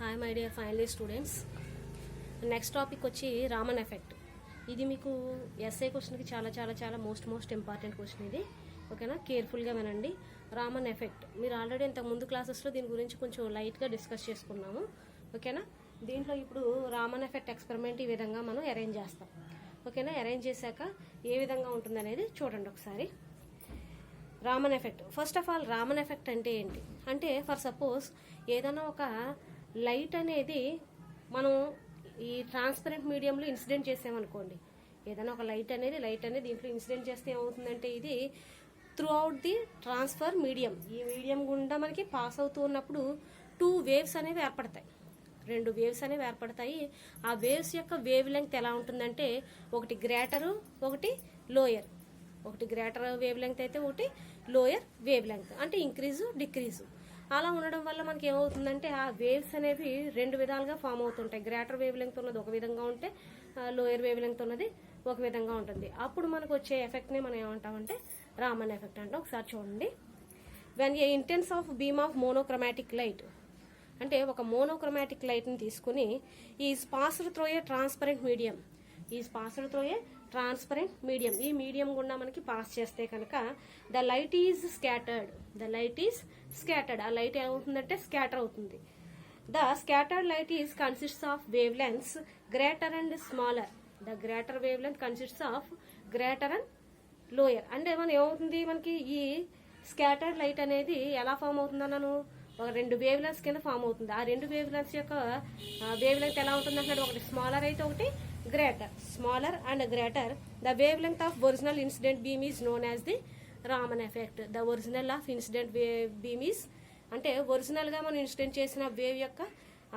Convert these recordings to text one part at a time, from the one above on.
Hi my dear final year students. Next topic వచ్చి Raman effect. ఇది మీకు ఎస్ఏ క్వశ్చన్కి చాలా చాలా చాలా మోస్ట్ ఇంపార్టెంట్ క్వశ్చన్ ఇది. ఓకేనా, కేర్ఫుల్గా వినండి. రామన్ ఎఫెక్ట్ మీరు ఆల్రెడీ ఇంతకు ముందు క్లాసెస్లో దీని గురించి కొంచెం లైట్గా డిస్కస్ చేసుకున్నాము. ఓకేనా, దీంట్లో ఇప్పుడు రామన్ ఎఫెక్ట్ ఎక్స్పెరిమెంట్ ఈ విధంగా మనం అరేంజ్ చేస్తాం. ఓకేనా, అరేంజ్ చేశాక ఏ విధంగా ఉంటుంది అనేది చూడండి ఒకసారి. Raman effect, first of all Raman effect అంటే ఏంటి అంటే, ఫర్ సపోజ్ ఏదైనా ఒక లైట్ అనేది మనం ఈ ట్రాన్స్పరెంట్ మీడియంలో ఇన్సిడెంట్ చేసామనుకోండి. ఏదైనా ఒక లైట్ అనేది దీంట్లో ఇన్సిడెంట్ చేస్తే ఏమవుతుందంటే, ఇది through out the transfer medium, ఈ మీడియం గుండా మనకి పాస్ అవుతూ ఉన్నప్పుడు 2 వేవ్స్ అనేవి ఏర్పడతాయి. 2 వేవ్స్ అనేవి ఏర్పడతాయి. ఆ వేవ్స్ యొక్క వేవ్ లెంగ్త్ ఎలా ఉంటుందంటే, ఒకటి గ్రేటరు, ఒకటి లోయర్. ఒకటి గ్రేటర్ వేవ్ లెంగ్త్ అయితే ఒకటి లోయర్ వేవ్ లెంగ్త్, అంటే ఇంక్రీజు డిక్రీజు. అలా ఉండడం వల్ల మనకి ఏమవుతుందంటే, ఆ వేవ్స్ అనేవి 2 విధాలుగా ఫామ్ అవుతుంటాయి. గ్రేటర్ వేవ్ లెంగ్త్ ఉన్నది ఒక విధంగా ఉంటే, లోయర్ వేవ్ లెంగ్త్ ఉన్నది ఒక విధంగా ఉంటుంది. అప్పుడు మనకు వచ్చే ఎఫెక్ట్ని మనం ఏమంటామంటే రామన్ ఎఫెక్ట్ అంటాం. ఒకసారి చూడండి. When a intense of beam of monochromatic light, అంటే ఒక మోనోక్రోమాటిక్ లైట్ని తీసుకుని is passed through a transparent medium, transparent medium, ఈ మీడియం గుండా మనకి పాస్ చేస్తే కనుక ద లైట్ ఈజ్ స్కాటర్డ్, ఆ లైట్ ఏమవుతుందంటే స్కాటర్ అవుతుంది. The scattered light is consists of wave lengths greater and smaller. The greater wave length consists of greater and lower. అంటే మనం ఏమవుతుంది, మనకి ఈ స్కాటర్డ్ లైట్ అనేది ఎలా ఫామ్ అవుతుందన్నాను, ఒక 2 వేవ్ లెంగ్త్స్ కింద ఫామ్ అవుతుంది. ఆ 2 వేవ్ లెంగ్త్స్ యొక్క వేవ్ లెంగ్త్ ఎలా ఉంటుంది అంటే, ఒకటి స్మాలర్ అయితే ఒకటి greater. Smaller and greater, the wavelength of original incident beam is known as the Raman effect. The original of incident beam is, అంటే ఒరిజినల్ గా మనం ఇన్సిడెంట్ చేసిన వేవ్ యొక్క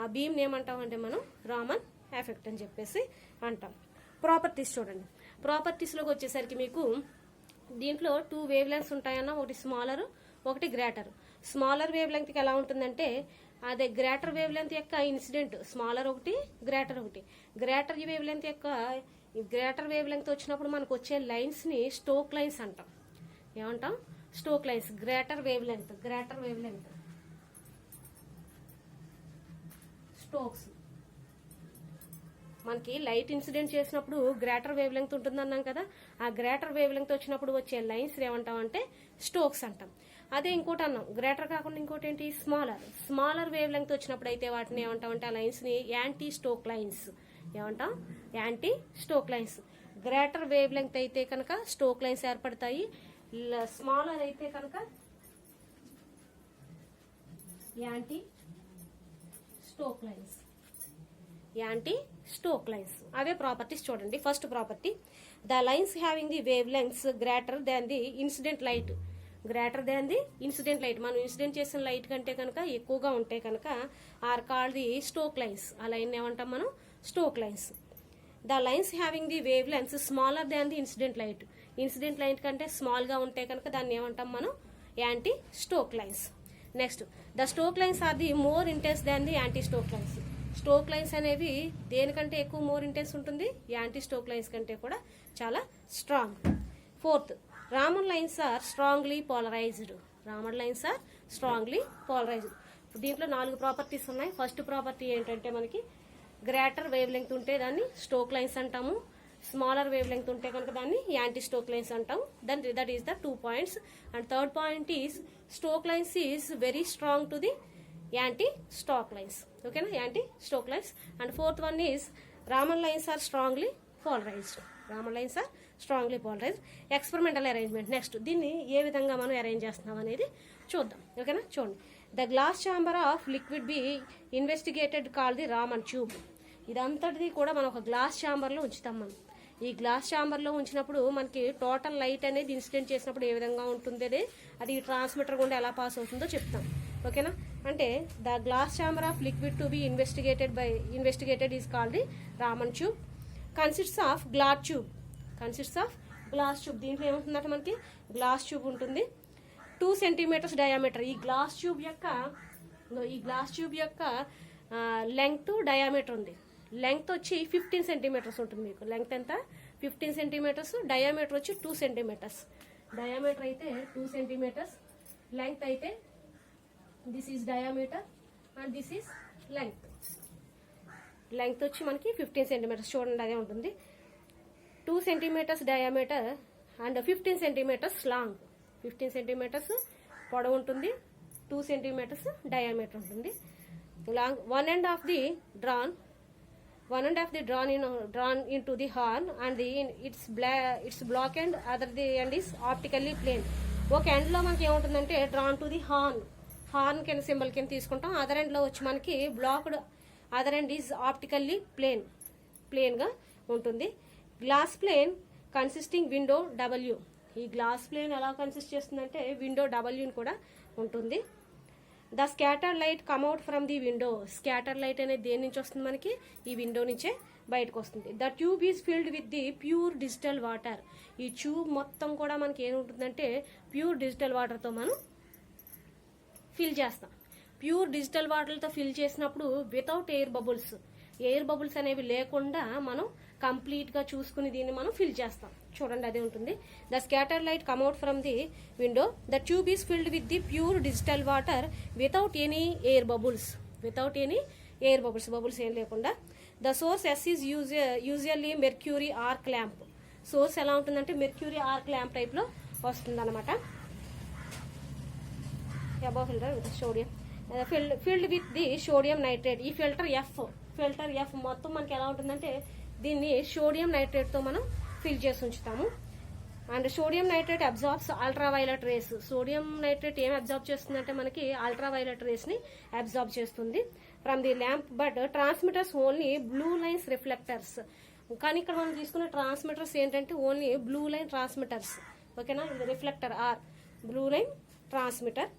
ఆ బీమ్ ఏమంటాం అంటే మనం రామన్ ఎఫెక్ట్ అని చెప్పేసి అంటాం. ప్రాపర్టీస్ చూడండి. ప్రాపర్టీస్లోకి వచ్చేసరికి మీకు దీంట్లో 2 వేవ్ లెంగ్త్స్ ఉంటాయన్న, ఒకటి స్మాలర్ ఒకటి గ్రేటర్. స్మాలర్ వేవ్ లెంగ్త్కి ఎలా ఉంటుందంటే, అదే గ్రేటర్ వేవ్ లెంగ్త్ యొక్క ఇన్సిడెంట్ స్మాలర్ ఒకటి గ్రేటర్ ఒకటి. గ్రేటర్ వేవ్ లెంగ్త్ యొక్క గ్రేటర్ వేవ్ లెంగ్త్ వచ్చినప్పుడు మనకు వచ్చే లైన్స్ ని స్టోక్ లైన్స్ అంటాం. ఏమంటాం? Stroke lines. Greater wave length Stokes. మనకి లైట్ ఇన్సిడెంట్ చేసినప్పుడు గ్రేటర్ వేవ్ లెంగ్త్ ఉంటుంది అన్నాం కదా, ఆ గ్రేటర్ వేవ్ లెంగ్త్ వచ్చినప్పుడు వచ్చే లైన్స్ ఏమంటాం అంటే స్టోక్స్ అంటాం. అదే ఇంకోటి అన్నాం, గ్రేటర్ కాకుండా ఇంకోటి ఏంటి, స్మాలర్ వేవ్ లెంగ్త్ వచ్చినప్పుడు అయితే వాటిని ఏమంటాం అంటే, ఆ లైన్స్ ని యాంటీ స్టోక్ లైన్స్. ఏమంటాం? Anti stroke lines. Greater wavelength అయితే కనుక స్టోక్ లైన్స్ ఏర్పడతాయి. స్మాలర్ అయితే కనుక యాంటీ స్టోక్ లైన్స్. అవే ప్రాపర్టీస్ చూడండి. First property, the lines having the wavelengths greater than the incident light. మనం ఇన్సిడెంట్ చేసిన లైట్ కంటే కనుక ఎక్కువగా ఉంటే కనుక are called the Stoke lines. ఆ లైన్ ఏమంటాం మనం? Stoke lines. The lines having the wavelengths smaller than the incident light కంటే స్మాల్ గా ఉంటే కనుక దాన్ని ఏమంటాం మనం? Anti stroke lines. Next, the Stoke lines are the more intense than the anti stroke lines. Stoke lines అనేవి దేనికంటే ఎక్కువ మోర్ ఇంటెన్స్ ఉంటుంది? యాంటీ స్టోక్ లైన్స్ కంటే కూడా చాలా strong. Fourth, Raman lines are strongly polarised. దీంట్లో 4 ప్రాపర్టీస్ ఉన్నాయి. ఫస్ట్ ప్రాపర్టీ ఏంటంటే, మనకి గ్రేటర్ వేవ్ లెంగ్త్ ఉంటే దాన్ని స్టోక్ లైన్స్ అంటాము, స్మాలర్ వేవ్ లెంగ్త్ ఉంటే కనుక దాన్ని యాంటీ స్టోక్ లైన్స్ అంటాం. That is the 2 points. And third point is Stokes lines is very strong to the anti stroke lines. ఓకేనా, anti stroke lines. And fourth one is Raman lines are strongly polarised. Experimental arrangement. Next, దీన్ని ఏ విధంగా మనం arrange చేస్తున్నాం అనేది చూద్దాం. ఓకేనా, చూడండి. The glass chamber of liquid be investigated call the Raman tube. ఇదంతటిది కూడా మనం ఒక గ్లాస్ ఛాంబర్లో ఉంచుతాం. మనం ఈ గ్లాస్ ఛాంబర్లో ఉంచినప్పుడు మనకి టోటల్ లైట్ అనేది ఇన్సిడెంట్ చేసినప్పుడు ఏ విధంగా ఉంటుంది, అది ట్రాన్స్మిటర్ గుండా ఎలా పాస్ అవుతుందో చెప్తాం. ఓకేనా, అంటే the glass chamber of liquid to be investigated is called the Raman tube. Consists of glass tube. దీంట్లో ఏముంటుందంటే మనకి గ్లాస్ ట్యూబ్ ఉంటుంది. 2 సెంటీమీటర్స్ డయామీటర్. ఈ గ్లాస్ ట్యూబ్ యొక్క లెంగ్త్ డయామీటర్ ఉంది. లెంగ్త్ వచ్చి 15 సెంటీమీటర్స్ ఉంటుంది. మీకు లెంగ్త్ ఎంత? 15 సెంటీమీటర్స్. డయామీటర్ వచ్చి 2 సెంటీమీటర్స్. డయామీటర్ అయితే 2 సెంటీమీటర్స్, లెంగ్త్ అయితే this is diameter and this is length వచ్చి మనకి 15 సెంటీమీటర్స్, చూడండి అదే ఉంటుంది. 2 centimetres diameter and 15 centimetres long. 15 centimetres పొడవు ఉంటుంది, 2 సెంటీమీటర్స్ డయామీటర్ ఉంటుంది. Long one end of the drawn into the horn and its block end, other the end is optically plane. ఒక end లో మనకి ఏముంటుందంటే డ్రాన్ టు ది హార్న్ కింద symbol కింద తీసుకుంటాం. అదర్ ఎండ్ లో వచ్చి మనకి blocked, other end is optically plane గా ఉంటుంది. Glass plane consisting window W. ఈ గ్లాస్ ప్లేన్ ఎలా కన్సిస్ట్ చేస్తుందంటే విండో డబ్ల్యూని కూడా ఉంటుంది. The scatter light come out from the window. Scatter light అనేది దేని నుంచి వస్తుంది మనకి? ఈ విండో నుంచే బయటకు వస్తుంది. The tube is filled with the pure digital water. ఈ ట్యూబ్ మొత్తం కూడా మనకి ఏముంటుందంటే ప్యూర్ డిజిటల్ వాటర్తో మనం ఫిల్ చేస్తాం. ప్యూర్ డిజిటల్ వాటర్తో ఫిల్ చేసినప్పుడు వితౌట్ ఎయిర్ బబుల్స్ అనేవి లేకుండా మనం కంప్లీట్ గా చూసుకుని దీన్ని మనం ఫిల్ చేస్తాం. చూడండి అదే ఉంటుంది. The scatter light come out from the window. The tube is filled with the pure digital water without any air bubbles. Bubbles ఏం లేకుండా. The source S is usually mercury arc lamp. Source ఎలా ఉంటుందంటే mercury arc lamp type లో వస్తుంది అనమాట. Above filter with sodium filled with the sodium nitrate. ఈ filter F మొత్తం మనకి ఎలా ఉంటుందంటే దీన్ని సోడియం నైట్రేట్ తో మనం ఫిల్ చేసి ఉంచుతాము. And sodium nitrate absorbs ultraviolet race. Sodium nitrate ఏం అబ్జార్బ్ చేస్తుందంటే మనకి అల్ట్రావైలెట్ రేస్ ని అబ్జార్బ్ చేస్తుంది from the lamp. But transmitters only blue lines reflectors. కానీ ఇక్కడ మనం తీసుకున్న ట్రాన్స్మిటర్స్ ఏంటంటే ఓన్లీ బ్లూ లైన్ ట్రాన్స్మిటర్స్. ఓకేనా, ఇది reflector or blue line transmitter.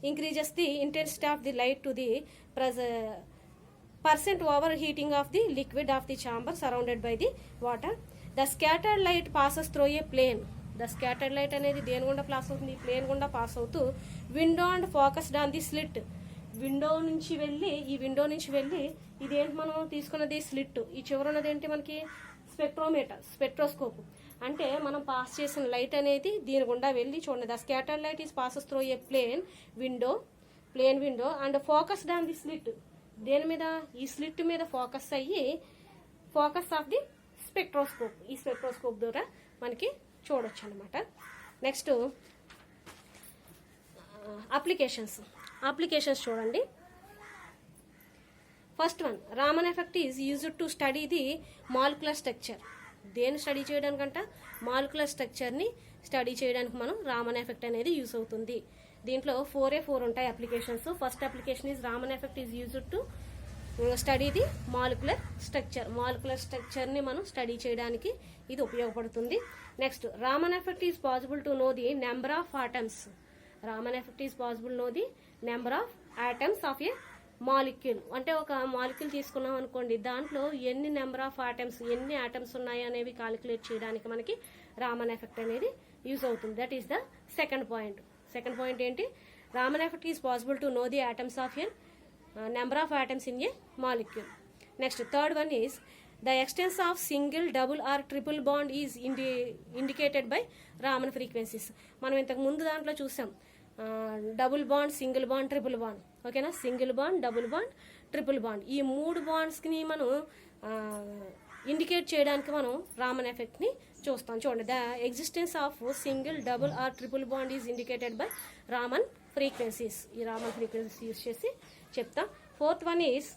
Increases the intensity of the light to the percent overheating of the liquid of the chamber surrounded by the water. The scattered light passes through a plane. The scattered light అనేది దేని గుండా pass అవుతుంది? Plane గుండా pass అవుతూ window and focused on the slit. ఈ window నుంచి వెళ్ళి ఇదేంటి మనం తీసుకున్నది? స్లిట్. ఈ చివరన్నది ఏంటి మనకి? స్పెక్ట్రోస్కోప్. అంటే మనం పాస్ చేసిన లైట్ అనేది దీని గుండా వెళ్ళి, చూడండి, the scattered light is passes through a plane window and focused on the slit. దేని మీద? ఈ స్లిట్ మీద ఫోకస్ ఆఫ్ ది స్పెక్ట్రోస్కోప్. ఈ స్పెక్ట్రోస్కోప్ ద్వారా మనకి చూడొచ్చు అనమాట. నెక్స్ట్ అప్లికేషన్స్ చూడండి. First one, Raman effect is used to study the molecular structure. దేన్ని స్టడీ చేయడానికంట? మాలిక్యులర్ స్ట్రక్చర్ని స్టడీ చేయడానికి మనం రామన్ ఎఫెక్ట్ అనేది యూజ్ అవుతుంది. దీంట్లో 4 ఉంటాయి applications. First application is Raman effect is used to study the molecular structure ని మనం స్టడీ చేయడానికి ఇది ఉపయోగపడుతుంది. Next, Raman effect is possible to know the number of atoms. Of a molecule. అంటే ఒక మాలిక్యూల్ తీసుకున్నాం అనుకోండి, దాంట్లో ఎన్ని నెంబర్ ఆఫ్ ఆటమ్స్, ఎన్ని ఆటమ్స్ ఉన్నాయి అనేవి కాలిక్యులేట్ చేయడానికి మనకి రామన్ ఎఫెక్ట్ అనేది యూజ్ అవుతుంది. That is the second point ఏంటి? Raman effect is possible to know the atoms of a number of atoms in a molecule. Next, third one is the existence of single, double or triple bond is indicated by Raman frequencies. మనం ఇంతకు ముందు దాంట్లో చూసాం double bond, single bond, triple bond. ఓకేనా, single bond, double bond, triple bond. ఈ 3 బాండ్స్ని మనం indicate చేయడానికి మనం రామన్ ఎఫెక్ట్ ని చూస్తాం. చూడండి, the existence of single, double or triple bond is indicated by Raman frequencies. ఈ రామన్ ఫ్రీక్వెన్సీస్ యూజ్ చేసి చెప్తాం. Fourth one is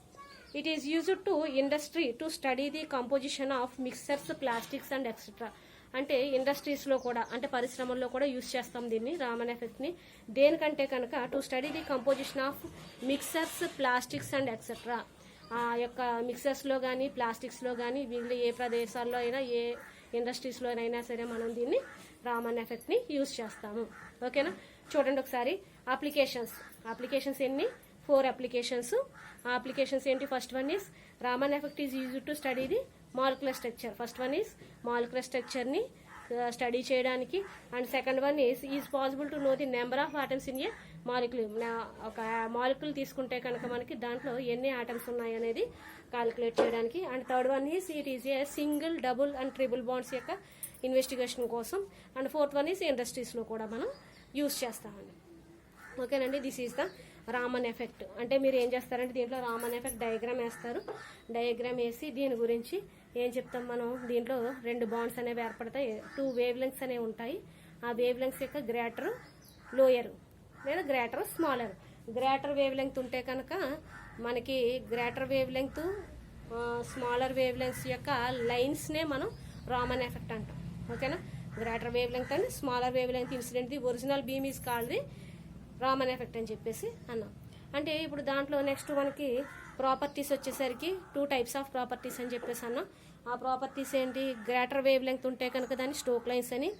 it is used to industry to study the composition of mixers, plastics and etcetera. అంటే ఇండస్ట్రీస్లో కూడా, అంటే పరిశ్రమల్లో కూడా use చేస్తాం దీన్ని, రామన్ ఎఫెక్ట్ని. దేనికంటే కనుక to study the composition of mixers, plastics and etcetera. ఆ యొక్క మిక్సర్స్లో కానీ, ప్లాస్టిక్స్లో కానీ, వీళ్ళు ఏ ప్రదేశాల్లో అయినా, ఏ ఇండస్ట్రీస్లోనైనా సరే మనం దీన్ని రామన్ ఎఫెక్ట్ని యూజ్ చేస్తాము. ఓకేనా, చూడండి ఒకసారి. అప్లికేషన్స్ ఎన్ని? 4 అప్లికేషన్స్. ఆ అప్లికేషన్స్ ఏంటి? First one is Raman effect is used to study the molecular structure. First one is molecular స్ట్రక్చర్ని స్టడీ చేయడానికి. And second one is possible to know the number of atoms in a molecule. ఒక molecule తీసుకుంటే కనుక మనకి దాంట్లో ఎన్ని atoms ఉన్నాయి అనేది కాలిక్యులేట్ చేయడానికి. And third one is it is a single, double and triple bonds యొక్క ఇన్వెస్టిగేషన్ కోసం. అండ్ ఫోర్త్ వన్ ఈజ్ ఇండస్ట్రీస్లో కూడా మనం యూజ్ చేస్తామండి. ఓకేనండి, this is the Raman effect అంటే మీరు ఏం చేస్తారంటే దీంట్లో రామన్ ఎఫెక్ట్ డయాగ్రామ్ వేస్తారు. డయాగ్రామ్ వేసి దీని గురించి ఏం చెప్తాం మనం, దీంట్లో 2 బాండ్స్ అనేవి ఏర్పడతాయి, 2 వేవ్ లెంగ్స్ అనేవి ఉంటాయి. ఆ వేవ్ లెంగ్స్ యొక్క గ్రేటర్ లోయర్ లేదా greater smaller. Greater wave length ఉంటే కనుక మనకి greater wavelength smaller wavelengths యొక్క లైన్స్నే మనం రామన్ ఎఫెక్ట్ అంటాం. ఓకేనా, greater wavelength and smaller wave length incident the original beam is called the Raman effect అని చెప్పేసి అన్నాం. అంటే ఇప్పుడు దాంట్లో నెక్స్ట్ మనకి ప్రాపర్టీస్ వచ్చేసరికి 2 టైప్స్ ఆఫ్ ప్రాపర్టీస్ అని చెప్పేసి అన్నాం. ఆ ప్రాపర్టీస్ ఏంటి, గ్రేటర్ వేవ్ లెంగ్త్ ఉంటే కనుక దాన్ని స్టోక్ లైన్స్ అని,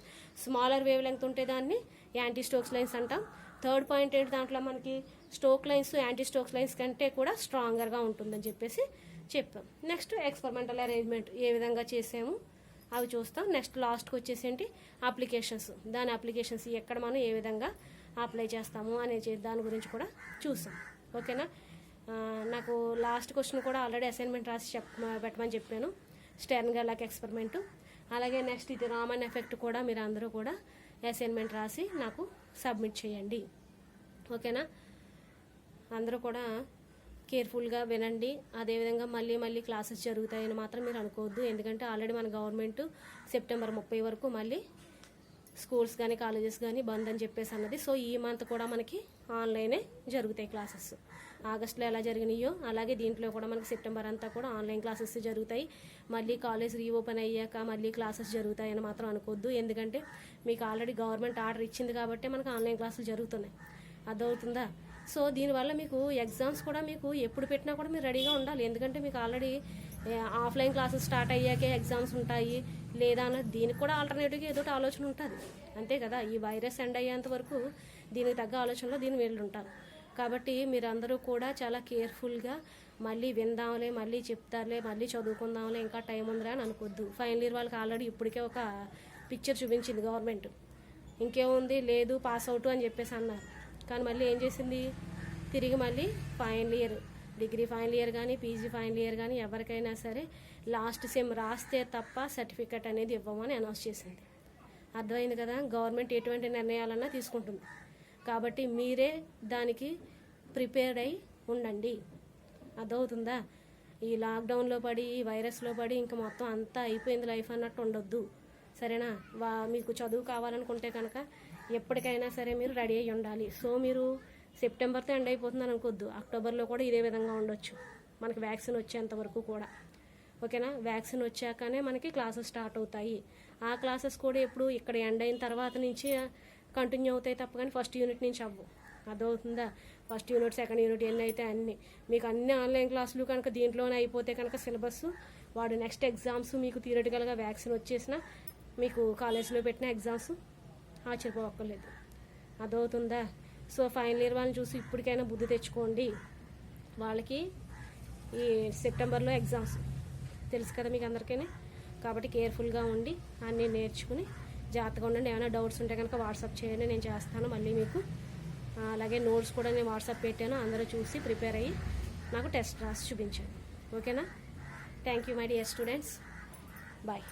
స్మాలర్ వేవ్ లెంగ్త్ ఉంటే దాన్ని యాంటీ స్టోక్స్ లైన్స్ అంటాం. థర్డ్ పాయింట్ ఏంటి, దాంట్లో మనకి stroke lines anti Stokes lines కంటే కూడా స్ట్రాంగర్గా ఉంటుందని చెప్పేసి చెప్పాం. నెక్స్ట్ ఎక్స్పెరిమెంటల్ అరేంజ్మెంట్ ఏ విధంగా చేసాము అవి చూస్తాం. నెక్స్ట్ లాస్ట్కి వచ్చేసి ఏంటి అప్లికేషన్స్, దాని అప్లికేషన్స్ ఎక్కడ మనం ఏ విధంగా అప్లై చేస్తాము అనే దాని గురించి కూడా చూసాం. ఓకేనా, నాకు లాస్ట్ క్వశ్చన్ కూడా ఆల్రెడీ అసైన్మెంట్ రాసి పెట్టమని చెప్పాను, స్టెర్న్ గెర్లాక్ ఎక్స్పెరిమెంట్. అలాగే నెక్స్ట్ ఇది రామన్ ఎఫెక్ట్ కూడా మీరు అందరూ కూడా అసైన్మెంట్ రాసి నాకు సబ్మిట్ చేయండి. ఓకేనా, అందరూ కూడా కేర్ఫుల్గా వినండి. అదేవిధంగా మళ్ళీ క్లాసెస్ జరుగుతాయని మాత్రం మీరు అనుకోవద్దు, ఎందుకంటే ఆల్రెడీ మన గవర్నమెంట్ సెప్టెంబర్ 30 వరకు మళ్ళీ స్కూల్స్ కానీ కాలేజెస్ కానీ బంద్ అని చెప్పేసి అన్నది. సో ఈ మంత్ కూడా మనకి ఆన్లైనే జరుగుతాయి క్లాసెస్. ఆగస్టులో ఎలా జరిగినాయో అలాగే దీంట్లో కూడా మనకి సెప్టెంబర్ అంతా కూడా ఆన్లైన్ క్లాసెస్ జరుగుతాయి. మళ్ళీ కాలేజ్ రీఓపెన్ అయ్యాక మళ్ళీ క్లాసెస్ జరుగుతాయని మాత్రం అనుకోవద్దు, ఎందుకంటే మీకు ఆల్రెడీ గవర్నమెంట్ ఆర్డర్ ఇచ్చింది కాబట్టి మనకు ఆన్లైన్ క్లాసులు జరుగుతున్నాయి. అర్థమవుతుందా? సో దీనివల్ల మీకు ఎగ్జామ్స్ కూడా మీకు ఎప్పుడు పెట్టినా కూడా మీరు రెడీగా ఉండాలి, ఎందుకంటే మీకు ఆల్రెడీ ఆఫ్లైన్ క్లాసెస్ స్టార్ట్ అయ్యాకే ఎగ్జామ్స్ ఉంటాయి లేదా అన్నది దీనికి కూడా ఆల్టర్నేటివ్గా ఏదో ఆలోచన ఉంటుంది, అంతే కదా. ఈ వైరస్ ఎండ్ అయ్యేంత వరకు దీనికి తగ్గ ఆలోచనలో దీని వీళ్ళు ఉంటారు. కాబట్టి మీరందరూ కూడా చాలా కేర్ఫుల్గా మళ్ళీ విందాంలే, మళ్ళీ చెప్తారులే, మళ్ళీ చదువుకుందాంలే, ఇంకా టైం ఉందిరా అని అనుకోద్దు. ఫైనల్ ఇయర్ వాళ్ళకి ఆల్రెడీ ఇప్పటికే ఒక పిక్చర్ చూపించింది గవర్నమెంట్, ఇంకేముంది లేదు పాస్ అవుట్ అని చెప్పేసి అన్నారు. కానీ మళ్ళీ ఏం చేసింది, తిరిగి మళ్ళీ final year degree final year కానీ పీజీ ఫైనల్ ఇయర్ కానీ ఎవరికైనా సరే లాస్ట్ సెమ్ రాస్తే తప్ప సర్టిఫికెట్ అనేది ఇవ్వమని అనౌన్స్ చేసింది. అర్థమైంది కదా, గవర్నమెంట్ ఎటువంటి నిర్ణయాలన్నా తీసుకుంటుంది. కాబట్టి మీరే దానికి ప్రిపేర్డ్ అయి ఉండండి. అర్థమవుతుందా? ఈ లాక్డౌన్లో పడి ఈ వైరస్లో పడి ఇంకా మొత్తం అంతా అయిపోయింది లైఫ్ అన్నట్టు ఉండొద్దు, సరేనా. మీకు చదువు కావాలనుకుంటే కనుక ఎప్పటికైనా సరే మీరు రెడీ అయ్యి ఉండాలి. సో మీరు సెప్టెంబర్తో ఎండ్ అయిపోతుందని అనుకోవద్దు, అక్టోబర్లో కూడా ఇదే విధంగా ఉండొచ్చు మనకి వ్యాక్సిన్ వచ్చేంత వరకు కూడా. ఓకేనా, వ్యాక్సిన్ వచ్చాకనే మనకి క్లాసెస్ స్టార్ట్ అవుతాయి. ఆ క్లాసెస్ కూడా ఎప్పుడు ఇక్కడ ఎండ్ అయిన తర్వాత నుంచి కంటిన్యూ అవుతాయి తప్ప కానీ ఫస్ట్ యూనిట్ నుంచి అవ్వు. అర్థమవుతుందా? ఫస్ట్ యూనిట్ సెకండ్ యూనిట్ ఎన్ని అయితే అన్నీ మీకు అన్ని ఆన్లైన్ క్లాసులు కనుక దీంట్లోనే అయిపోతే కనుక సిలబస్ వాడు నెక్స్ట్ ఎగ్జామ్స్ మీకు థియరిటికల్గా వ్యాక్సిన్ వచ్చేసిన మీకు కాలేజ్లో పెట్టిన ఎగ్జామ్స్ ఆశ్చర్యపోవక్కర్లేదు. అర్థమవుతుందా? సో ఫైనల్ ఇయర్ వాళ్ళని చూసి ఇప్పటికైనా బుద్ధి తెచ్చుకోండి, వాళ్ళకి ఈ సెప్టెంబర్లో ఎగ్జామ్స్ తెలుసు కదా మీకు అందరికీ. కాబట్టి కేర్ఫుల్గా ఉండి అన్నీ నేర్చుకుని జాగ్రత్తగా ఉండండి. ఏమైనా డౌట్స్ ఉంటే కనుక వాట్సాప్ చేయండి, నేను చేస్తాను మళ్ళీ మీకు. అలాగే నోట్స్ కూడా నేను వాట్సాప్ పెట్టాను, అందరూ చూసి ప్రిపేర్ అయ్యి నాకు టెస్ట్ రాసి చూపించండి. ఓకేనా? Thank you my dear students, bye.